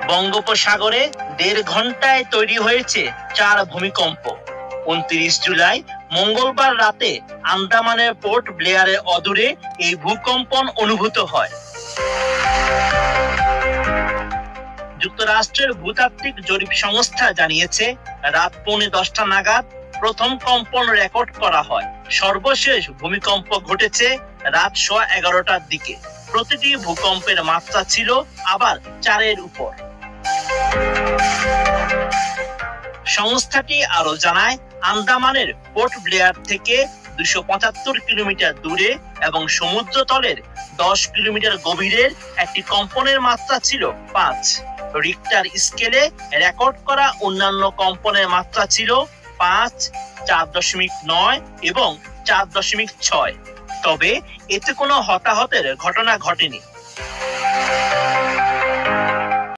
বঙ্গোপসাগরে ১.৫ ঘন্টায় তৈরি হয়েছে ৪ ভূমিকম্প। ২৯ জুলাই মঙ্গলবার রাতে আন্দামানের পোর্ট ব্লেয়ারে অদূরে এই ভূকম্পন অনুভূত হয়। যুক্তরাষ্ট্রের ভূতাত্ত্বিক জরিপ সংস্থা জানিয়েছে, রাত ১:৩০ নাগাদ প্রথম কম্পন রেকর্ড করা হয়। সর্বশেষ ভূমিকম্প ঘটেছে রাত ১১:১৫টার দিকে। প্রতিটি ভূকম্পের মাত্রা ছিল আবার ৪-এর উপর। সংস্থাটি আরো জানায়, আন্দামানের পোর্ট ব্লেয়ার থেকে ২৭৫ কিলোমিটার দূরে এবং সমুদ্রতলের ১০ কিলোমিটার গভীরের একটি কম্পনের মাত্রা ছিল ৫। রিক্টার স্কেলে রেকর্ড করা অন্যান্য কম্পনের মাত্রা ছিল ৫, ৪.৯ এবং ৪.৬। তবে এতে কোনো হতাহতের ঘটনা ঘটেনি।